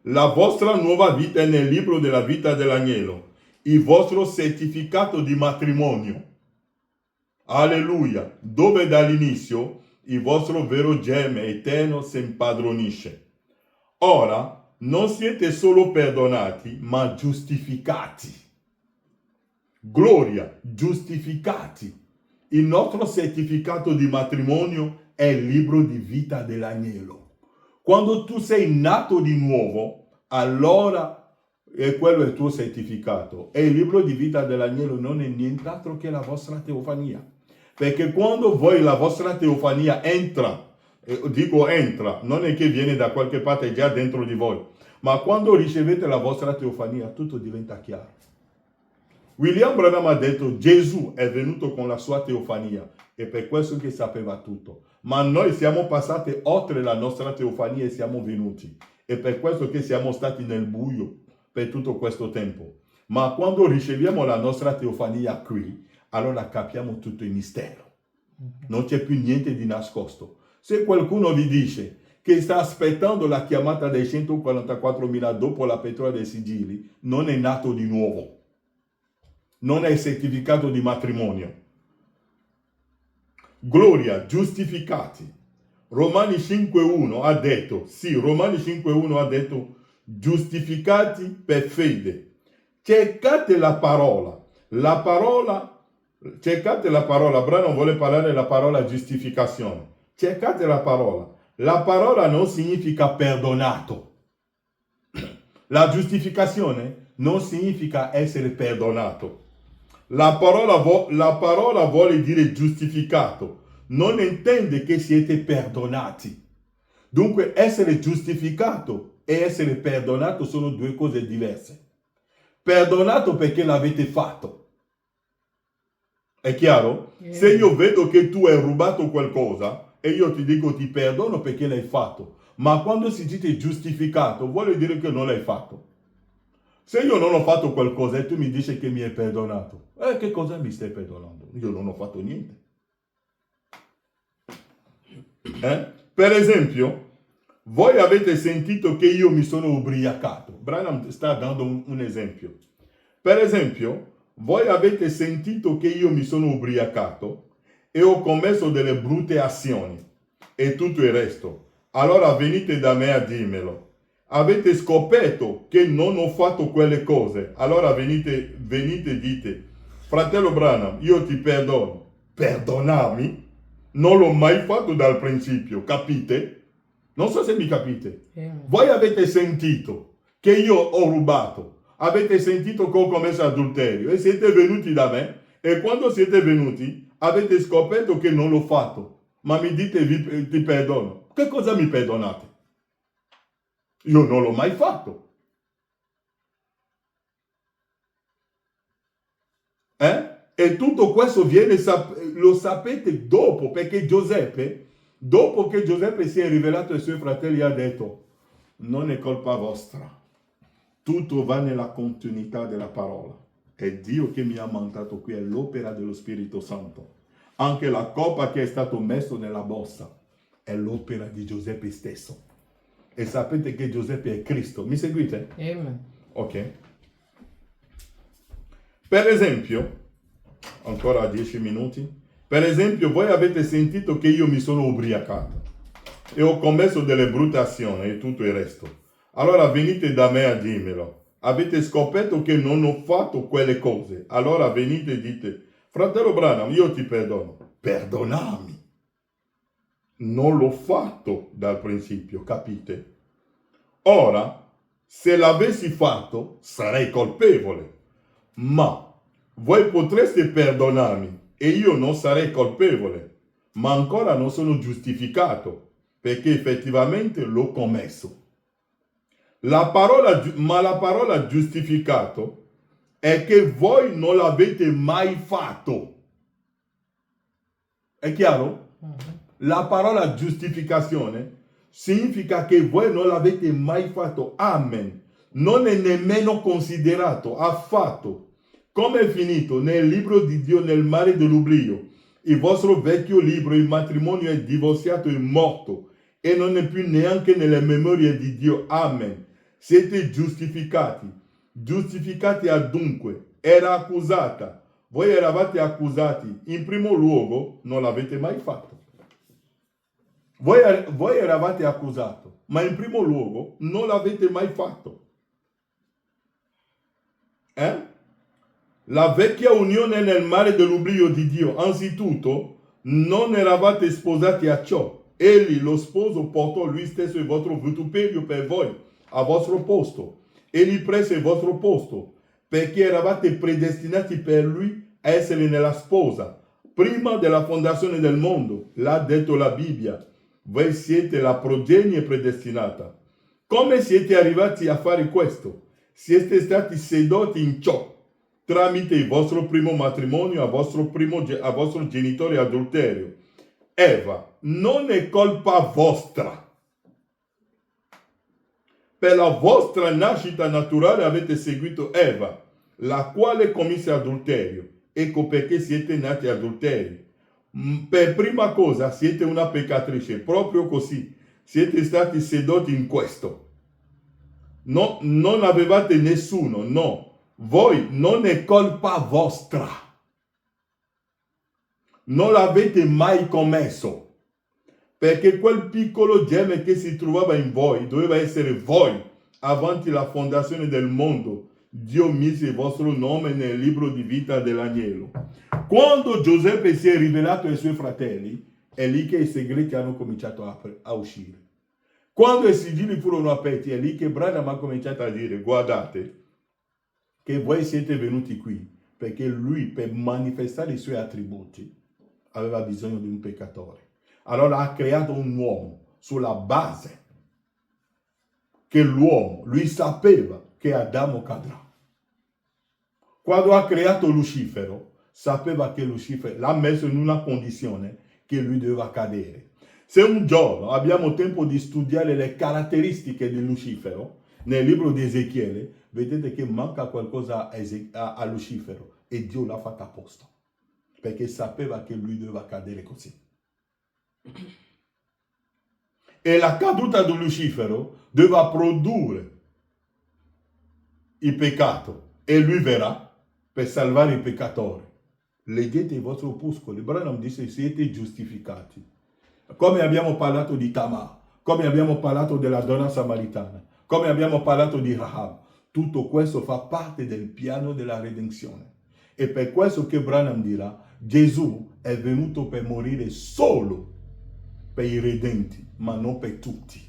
Speaker 1: La vostra nuova vita è nel libro della vita dell'agnello. Il vostro certificato di matrimonio. Alleluia. Dove dall'inizio il vostro vero germe eterno si impadronisce. Ora non siete solo perdonati, ma giustificati. Gloria, giustificati. Il nostro certificato di matrimonio è il libro di vita dell'agnello. Quando tu sei nato di nuovo, allora quello è il tuo certificato. E il libro di vita dell'agnello non è nient'altro che la vostra teofania. Perché quando voi la vostra teofania entra, non è che viene da qualche parte, è già dentro di voi. Ma quando ricevete la vostra teofania, tutto diventa chiaro. William Branham ha detto: Gesù è venuto con la sua teofania e per questo che sapeva tutto. Ma noi siamo passati oltre la nostra teofania e siamo venuti. E per questo che siamo stati nel buio per tutto questo tempo. Ma quando riceviamo la nostra teofania qui, allora capiamo tutto il mistero. Non c'è più niente di nascosto. Se qualcuno vi dice che sta aspettando la chiamata dei 144.000 dopo l'apertura dei sigilli, non è nato di nuovo. Non è certificato di matrimonio. Gloria, giustificati. Romani 5.1 ha detto, sì, Romani 5.1 ha detto, giustificati per fede. Cercate la parola. Cercate la parola. Branham vuole parlare della parola giustificazione. Cercate la parola. La parola non significa perdonato. La giustificazione non significa essere perdonato. La parola vuole dire giustificato. Non intende che siete perdonati. Dunque essere giustificato e essere perdonato sono due cose diverse. Perdonato perché l'avete fatto. È chiaro? Se io vedo che tu hai rubato qualcosa e io ti dico ti perdono perché l'hai fatto, ma quando si dice giustificato vuole dire che non l'hai fatto. Se io non ho fatto qualcosa e tu mi dici che mi hai perdonato, che cosa mi stai perdonando? Io non ho fatto niente. Per esempio, voi avete sentito che io mi sono ubriacato. Branham sta dando un esempio. Per esempio, voi avete sentito che io mi sono ubriacato e ho commesso delle brutte azioni e tutto il resto. Allora venite da me a dirmelo. Avete scoperto che non ho fatto quelle cose. Allora venite e dite: fratello Branham, io ti perdono. Perdonarmi? Non l'ho mai fatto dal principio, capite? Non so se mi capite. Voi avete sentito che io ho rubato. Avete sentito che ho commesso adulterio e siete venuti da me e quando siete venuti avete scoperto che non l'ho fatto, ma mi dite ti perdono. Che cosa mi perdonate? Io non l'ho mai fatto. E tutto questo lo sapete dopo, perché Giuseppe, dopo che Giuseppe si è rivelato ai suoi fratelli, ha detto: non è colpa vostra. Tutto va nella continuità della parola. È Dio che mi ha mandato qui, è l'opera dello Spirito Santo. Anche la coppa che è stata messa nella borsa è l'opera di Giuseppe stesso. E sapete che Giuseppe è Cristo. Mi seguite?
Speaker 2: Amen.
Speaker 1: Ok. Per esempio, ancora 10 minuti. Per esempio, voi avete sentito che io mi sono ubriacato e ho commesso delle brutte azioni e tutto il resto. Allora venite da me a dirmelo. Avete scoperto che non ho fatto quelle cose. Allora venite e dite: fratello Branham, io ti perdono. Perdonami. Non l'ho fatto dal principio, capite? Ora, se l'avessi fatto, sarei colpevole. Ma voi potreste perdonarmi e io non sarei colpevole, ma ancora non sono giustificato, perché effettivamente l'ho commesso. La parola giustificato è che voi non l'avete mai fatto. È chiaro? La parola giustificazione significa che voi non l'avete mai fatto. Amen. Non è nemmeno considerato affatto. Come è finito nel libro di Dio, nel mare dell'oblio, il vostro vecchio libro, il matrimonio è divorziato e morto e non è più neanche nelle memorie di Dio. Amen. Siete giustificati. Giustificati adunque. Era accusata. Voi eravate accusati. In primo luogo non l'avete mai fatto. Voi eravate accusati, ma in primo luogo non l'avete mai fatto. La vecchia unione nel mare dell'oblio di Dio. Anzitutto, non eravate sposati a ciò. Egli, lo sposo, portò lui stesso il vostro vituperio per voi, a vostro posto. Egli prese il vostro posto, perché eravate predestinati per lui a essere nella sposa. Prima della fondazione del mondo, l'ha detto la Bibbia. Voi siete la progenie predestinata. Come siete arrivati a fare questo? Siete stati sedotti in ciò tramite il vostro primo matrimonio, a vostro genitore adulterio. Eva, non è colpa vostra. Per la vostra nascita naturale avete seguito Eva, la quale commise adulterio. Ecco perché siete nati adulteri. Per prima cosa siete una peccatrice, proprio così. Siete stati sedotti in questo. No, non avevate nessuno, no. Voi non è colpa vostra. Non l'avete mai commesso. Perché quel piccolo gemme che si trovava in voi doveva essere voi. Avanti la fondazione del mondo, Dio mise il vostro nome nel libro di vita dell'agnello. Quando Giuseppe si è rivelato ai suoi fratelli, è lì che i segreti hanno cominciato a uscire. Quando i sigilli furono aperti, è lì che Branham ha cominciato a dire: guardate che voi siete venuti qui perché lui, per manifestare i suoi attributi, aveva bisogno di un peccatore. Allora ha creato un uomo sulla base che l'uomo, lui sapeva che Adamo cadrà. Quando ha creato Lucifero, sapeva che Lucifero l'ha messo in una condizione che lui doveva cadere. Se un giorno abbiamo tempo di studiare le caratteristiche di Lucifero, nel libro di Ezechiele, vedete che manca qualcosa a Lucifero e Dio l'ha fatto apposta, perché sapeva che lui doveva cadere così. E la caduta di Lucifero doveva produrre il peccato e lui verrà per salvare i peccatori. Leggete i vostri opuscoli. Branham dice: siete giustificati. Come abbiamo parlato di Tamar, come abbiamo parlato della donna samaritana, come abbiamo parlato di Rahab, tutto questo fa parte del piano della redenzione. E per questo che Branham dirà: Gesù è venuto per morire solo per i redenti, ma non per tutti.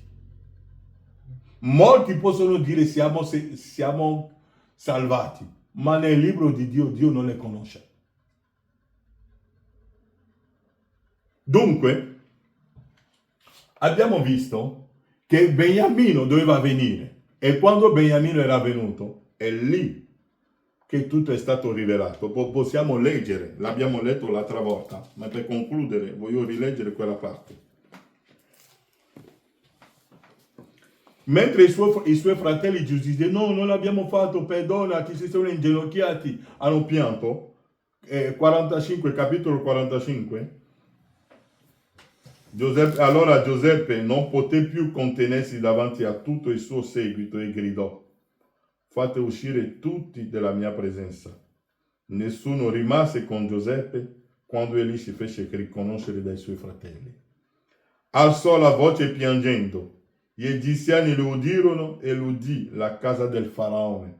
Speaker 1: Molti possono dire siamo salvati, ma nel libro di Dio, Dio non le conosce. Dunque, abbiamo visto che Beniamino doveva venire, e quando Beniamino era venuto, è lì che tutto è stato rivelato. Possiamo leggere, l'abbiamo letto l'altra volta, ma per concludere voglio rileggere quella parte. Mentre i suoi fratelli giudiziano: no, non l'abbiamo fatto, perdonati, si sono inginocchiati, hanno pianto. 45, capitolo 45. Allora Giuseppe non poté più contenersi davanti a tutto il suo seguito e gridò: fate uscire tutti dalla mia presenza. Nessuno rimase con Giuseppe quando egli si fece riconoscere dai suoi fratelli. Alzò la voce piangendo. Gli egiziani lo udirono e lo udì la casa del faraone.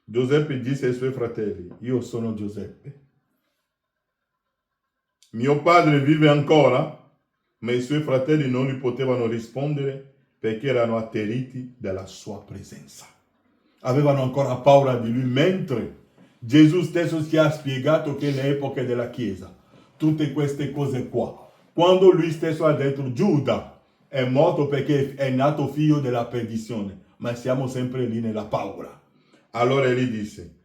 Speaker 1: Giuseppe disse ai suoi fratelli: io sono Giuseppe. Mio padre vive ancora? Ma i suoi fratelli non gli potevano rispondere perché erano atterriti dalla sua presenza. Avevano ancora paura di lui, mentre Gesù stesso ci ha spiegato che nell'epoca della Chiesa, tutte queste cose qua, quando lui stesso ha detto: Giuda è morto perché è nato figlio della perdizione, ma siamo sempre lì nella paura. Allora egli disse,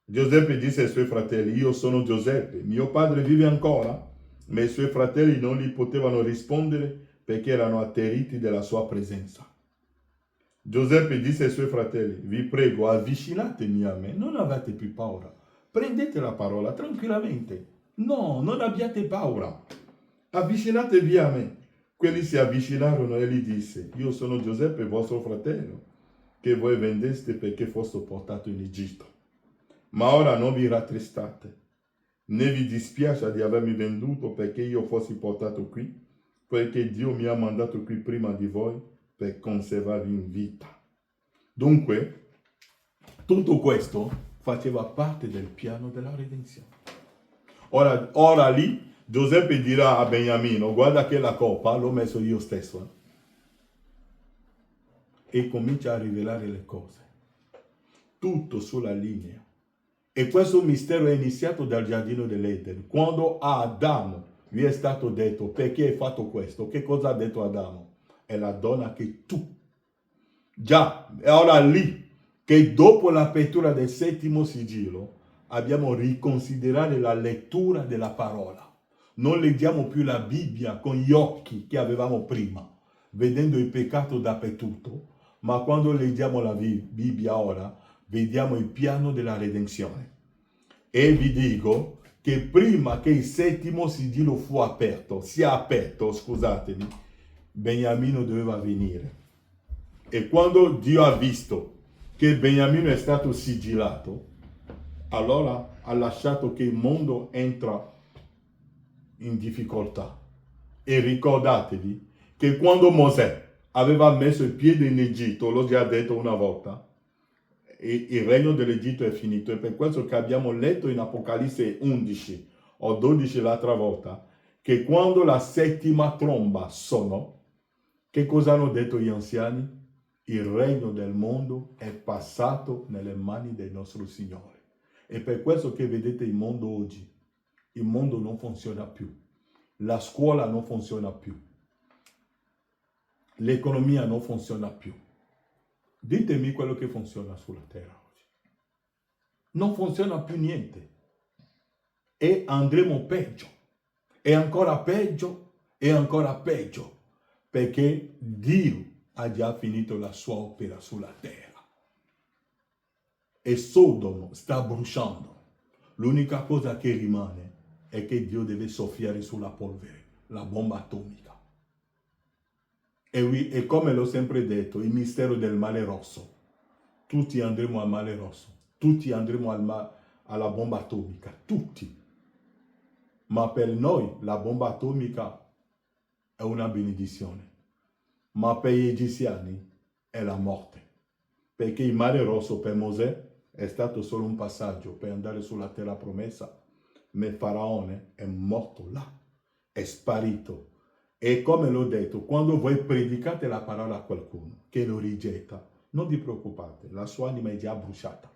Speaker 1: Giuseppe disse ai suoi fratelli: io sono Giuseppe, mio padre vive ancora? Ma i suoi fratelli non gli potevano rispondere perché erano atterriti dalla sua presenza. Giuseppe disse ai suoi fratelli: vi prego, avvicinatevi a me, non avete più paura, prendete la parola tranquillamente, no, non abbiate paura, avvicinatevi a me. Quelli si avvicinarono e gli disse: io sono Giuseppe, vostro fratello, che voi vendeste perché foste portato in Egitto. Ma ora non vi rattristate, né vi dispiace di avermi venduto perché io fossi portato qui, perché Dio mi ha mandato qui prima di voi per conservarvi in vita. Dunque, tutto questo faceva parte del piano della redenzione. Ora lì, Giuseppe dirà a Beniamino: guarda che la coppa l'ho messo io stesso. E comincia a rivelare le cose. Tutto sulla linea. E questo mistero è iniziato dal giardino dell'Eden. Quando a Adamo gli è stato detto: perché hai fatto questo? Che cosa ha detto Adamo? È la donna che tu Già, è ora lì che dopo l'apertura del settimo sigillo abbiamo riconsiderato la lettura della parola. Non leggiamo più la Bibbia con gli occhi che avevamo prima, vedendo il peccato dappertutto, ma quando leggiamo la Bibbia ora, vediamo il piano della redenzione. E vi dico che prima che il settimo sigillo sia aperto, scusatemi, Beniamino doveva venire. E quando Dio ha visto che Beniamino è stato sigillato, allora ha lasciato che il mondo entra in difficoltà. E ricordatevi che quando Mosè aveva messo il piede in Egitto, l'ho già detto una volta, il regno dell'Egitto è finito. E per questo che abbiamo letto in Apocalisse 11 o 12 l'altra volta, che quando la settima tromba suonò, che cosa hanno detto gli anziani? Il regno del mondo è passato nelle mani del nostro Signore. E per questo che vedete il mondo oggi. Il mondo non funziona più. La scuola non funziona più. L'economia non funziona più. Ditemi quello che funziona sulla terra oggi. Non funziona più niente. E andremo peggio. E ancora peggio. E ancora peggio. Perché Dio ha già finito la sua opera sulla terra. E Sodoma sta bruciando. L'unica cosa che rimane è che Dio deve soffiare sulla polvere, la bomba atomica. E come l'ho sempre detto, il mistero del mare rosso. Tutti andremo al mare rosso. Tutti andremo alla bomba atomica. Tutti. Ma per noi la bomba atomica è una benedizione. Ma per gli egiziani è la morte. Perché il mare rosso per Mosè è stato solo un passaggio per andare sulla terra promessa, ma il faraone è morto là, è sparito. E come l'ho detto, quando voi predicate la parola a qualcuno che lo rigetta, non vi preoccupate, la sua anima è già bruciata.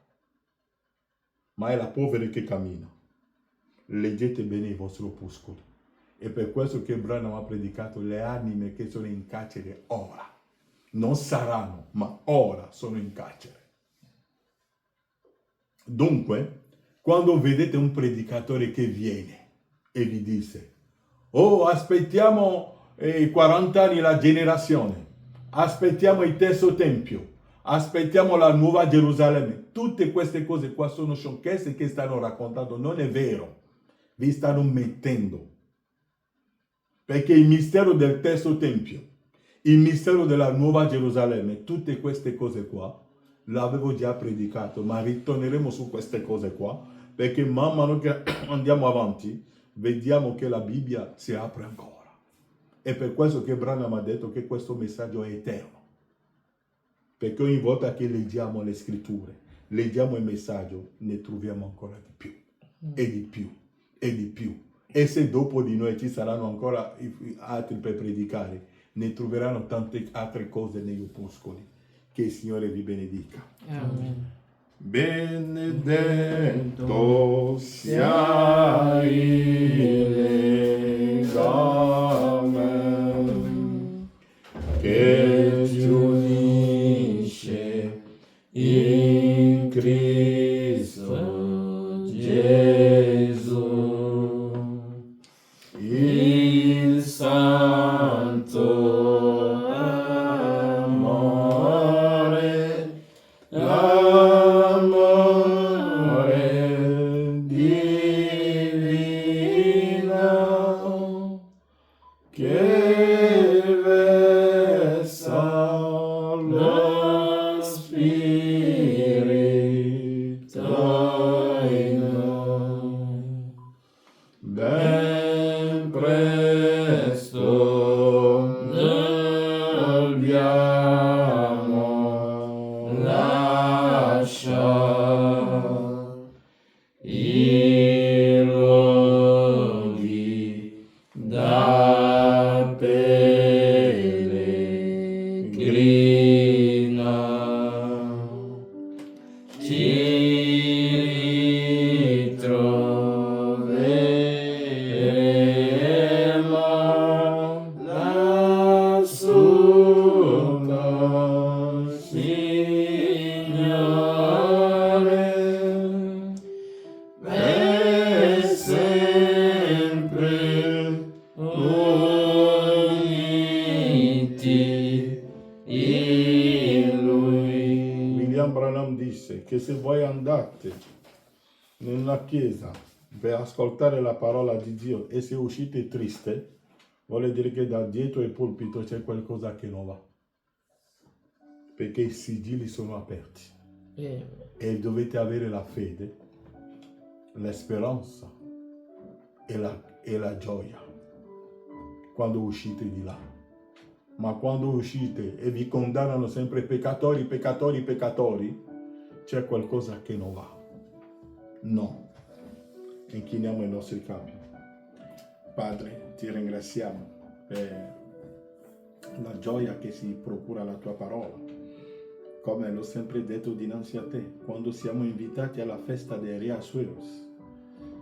Speaker 1: Ma è la povera che cammina. Leggete bene i vostri opuscoli. E per questo che Branham ha predicato le anime che sono in carcere ora. Non saranno, ma ora sono in carcere. Dunque, quando vedete un predicatore che viene e vi dice: oh, aspettiamo 40 anni la generazione, aspettiamo il terzo tempio, aspettiamo la nuova Gerusalemme, tutte queste cose qua sono sciocchezze che stanno raccontando, non è vero, vi stanno mettendo. Perché il mistero del terzo tempio, il mistero della nuova Gerusalemme, tutte queste cose qua, l'avevo già predicato, ma ritorneremo su queste cose qua, perché man mano che andiamo avanti, vediamo che la Bibbia si apre ancora. E per questo che Branham ha detto che questo messaggio è eterno. Perché ogni volta che leggiamo le scritture, leggiamo il messaggio, ne troviamo ancora di più, e di più, e di più. E se dopo di noi ci saranno ancora altri per predicare, ne troveranno tante altre cose negli opuscoli. Che il Signore vi benedica.
Speaker 2: Amen.
Speaker 1: Benedetto sia il legame che ci unisce in Cristo Gesù, il santo amore, l'amore divino che versa lo Spirito in noi. Ben presto dobbiamo lasciare i luoghi da pellegrina. Ci ritroveremo lassù così disse che se voi andate in una chiesa per ascoltare la parola di Dio e se uscite triste, vuole dire che da dietro il pulpito c'è qualcosa che non va. Perché i sigilli sono aperti. E dovete avere la fede, la speranza e la gioia quando uscite di là. Ma quando uscite e vi condannano sempre peccatori, c'è qualcosa che non va. No. Inchiniamo i nostri capi. Padre, ti ringraziamo per la gioia che si procura la tua parola. Come l'ho sempre detto dinanzi a te, quando siamo invitati alla festa dei Re Asueros,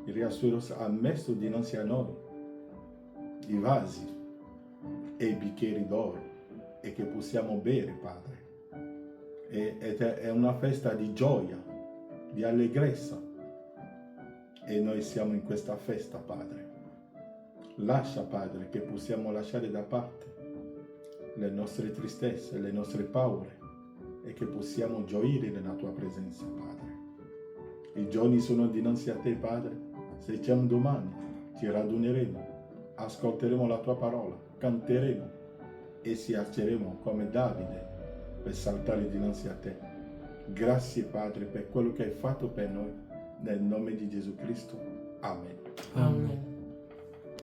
Speaker 1: il Re Asueros ha messo dinanzi a noi i vasi e i bicchieri d'oro e che possiamo bere, Padre. È una festa di gioia, di allegrezza. E noi siamo in questa festa, Padre. Lascia, Padre, che possiamo lasciare da parte le nostre tristezze, le nostre paure e che possiamo gioire nella tua presenza, Padre. I giorni sono dinanzi a te, Padre. Se c'è un domani, ci raduneremo, ascolteremo la tua parola, canteremo e ci alzeremo come Davide per saltare dinanzi a te. Grazie, Padre, per quello che hai fatto per noi. Nel nome di Gesù Cristo. Amen.
Speaker 2: Amen.